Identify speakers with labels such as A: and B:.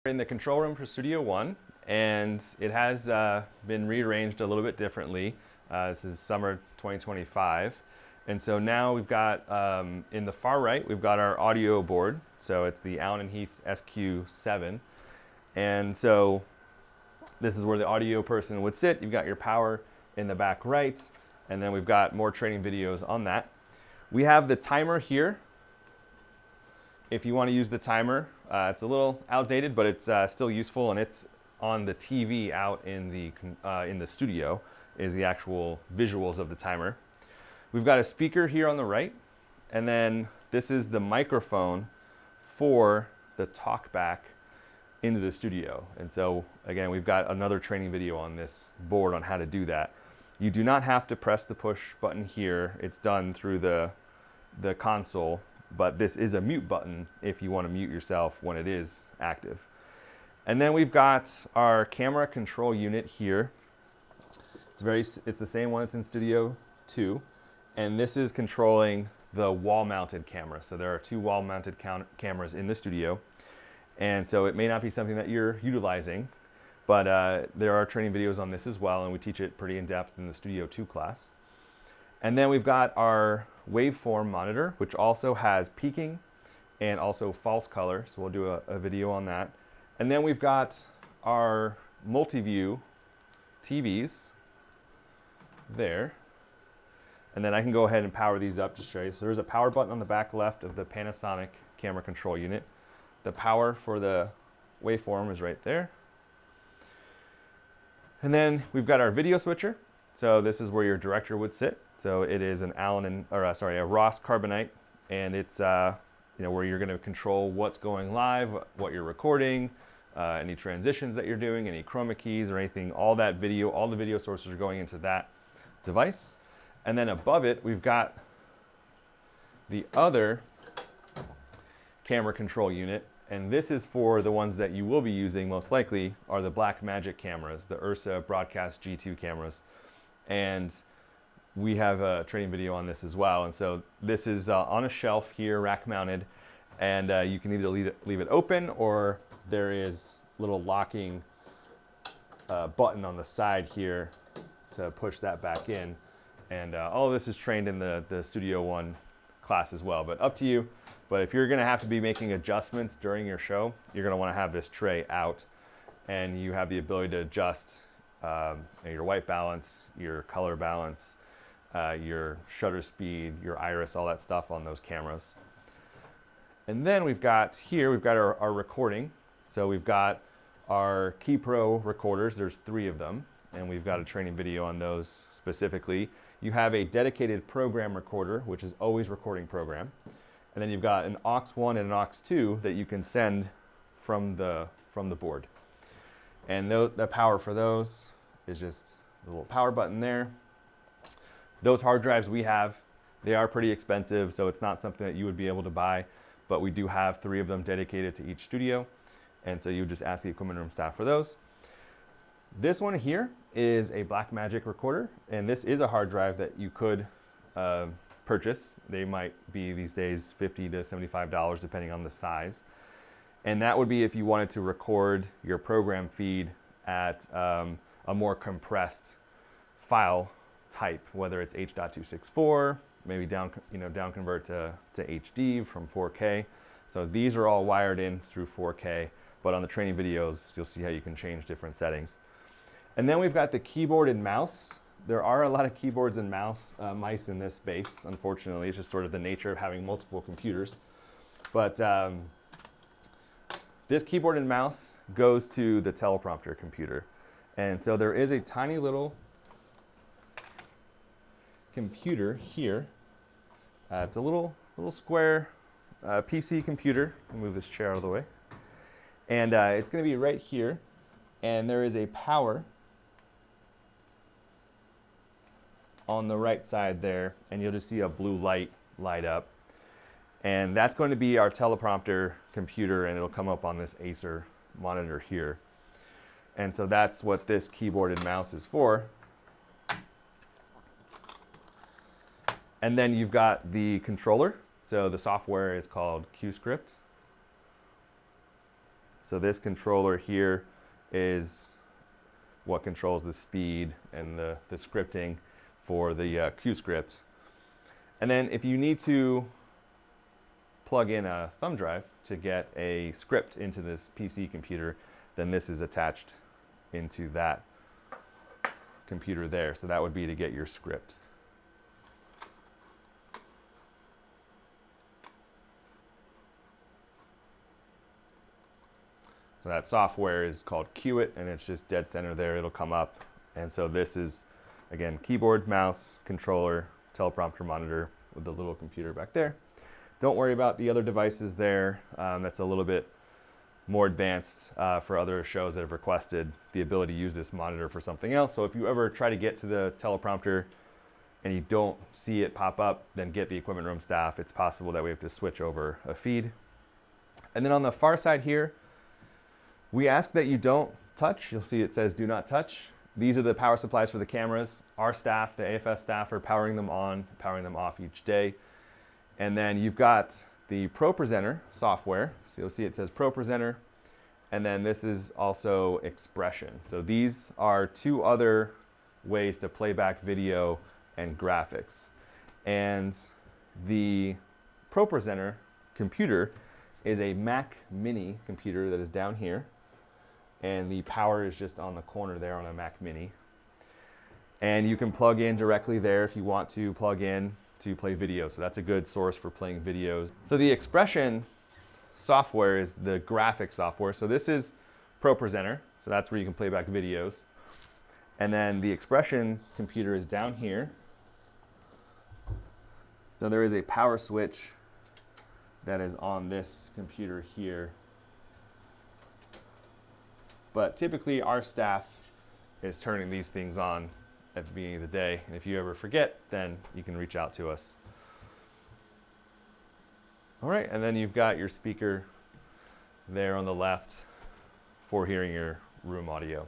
A: In the control room for Studio One, and it has been rearranged a little bit differently. This is summer 2025, and so now we've got in the far right we've got our audio board. So it's the Allen & Heath SQ7, and so this is where the audio person would sit. You've got your power in the back right, and then we've got more training videos on that. We have the timer here. If you want to use the timer, it's a little outdated, but it's still useful, and it's on the TV out in the studio is the actual visuals of the timer. We've got a speaker here on the right, and then this is the microphone for the talkback into the studio. And so again, we've got another training video on this board on how to do that. You do not have to press the push button here. It's done through the console. But this is a mute button if you want to mute yourself when it is active. And then we've got our camera control unit here. It's the same one that's in Studio 2, and this is controlling the wall-mounted camera. So there are two wall-mounted cameras in the studio, and so it may not be something that you're utilizing, but there are training videos on this as well, and we teach it pretty in depth in the Studio 2 class. And then we've got our waveform monitor, which also has peaking and also false color. So we'll do a video on that. And then we've got our multi-view TVs there. And then I can go ahead and power these up to show you. So there's a power button on the back left of the Panasonic camera control unit. The power for the waveform is right there. And then we've got our video switcher. So this is where your director would sit. So it is an a Ross Carbonite, and it's where you're going to control what's going live, what you're recording, any transitions that you're doing, any chroma keys or anything. All the video sources are going into that device. And then above it, we've got the other camera control unit, and this is for the ones that you will be using most likely are the Blackmagic cameras, the Ursa Broadcast G2 cameras. And we have a training video on this as well. And so this is on a shelf here, rack mounted, and you can either leave it open, or there is a little locking button on the side here to push that back in. And all of this is trained in the Studio One class as well, but up to you. But if you're gonna have to be making adjustments during your show, you're gonna wanna have this tray out, and you have the ability to adjust your white balance, your color balance, your shutter speed, your iris, all that stuff on those cameras. And then we've got our recording. So we've got our KeyPro recorders. There's 3 of them, and we've got a training video on those specifically. You have a dedicated program recorder, which is always recording program. And then you've got an aux1 and an aux2 that you can send from the board. And the power for those is just the little power button there. Those hard drives we have, they are pretty expensive, so it's not something that you would be able to buy, but we do have 3 of them dedicated to each studio, and so you just ask the equipment room staff for those. This one here is a Blackmagic recorder, and this is a hard drive that you could purchase. They might be these days $50 to $75 depending on the size. And that would be if you wanted to record your program feed at a more compressed file type, whether it's H.264, maybe down convert to HD from 4K. So these are all wired in through 4K, but on the training videos, you'll see how you can change different settings. And then we've got the keyboard and mouse. There are a lot of keyboards and mice in this space, unfortunately. It's just sort of the nature of having multiple computers. But this keyboard and mouse goes to the teleprompter computer. And so there is a tiny little computer here. It's a little square PC computer. I'll move this chair out of the way. And it's going to be right here. And there is a power on the right side there. And you'll just see a blue light up. And that's going to be our teleprompter computer, and it'll come up on this Acer monitor here. And so that's what this keyboard and mouse is for. And then you've got the controller. So the software is called QScript. So this controller here is what controls the speed and the scripting for the QScript. And then if you need to plug in a thumb drive to get a script into this PC computer, then this is attached into that computer there. So that would be to get your script. So that software is called Qt, and it's just dead center there. It'll come up. And so this is, again, keyboard, mouse, controller, teleprompter monitor with the little computer back there. Don't worry about the other devices there. That's a little bit more advanced for other shows that have requested the ability to use this monitor for something else. So if you ever try to get to the teleprompter and you don't see it pop up, then get the equipment room staff. It's possible that we have to switch over a feed. And then on the far side here, we ask that you don't touch. You'll see it says do not touch. These are the power supplies for the cameras. Our staff, the AFS staff, are powering them on, powering them off each day. And then you've got the ProPresenter software. So you'll see it says ProPresenter. And then this is also Expression. So these are two other ways to play back video and graphics. And the ProPresenter computer is a Mac Mini computer that is down here. And the power is just on the corner there on a Mac Mini. And you can plug in directly there if you want to plug in to play video. So that's a good source for playing videos. So the Expression software is the graphic software. So this is ProPresenter. So that's where you can play back videos. And then the Expression computer is down here. So there is a power switch that is on this computer here. But typically our staff is turning these things on at the beginning of the day. And if you ever forget, then you can reach out to us. All right, and then you've got your speaker there on the left for hearing your room audio.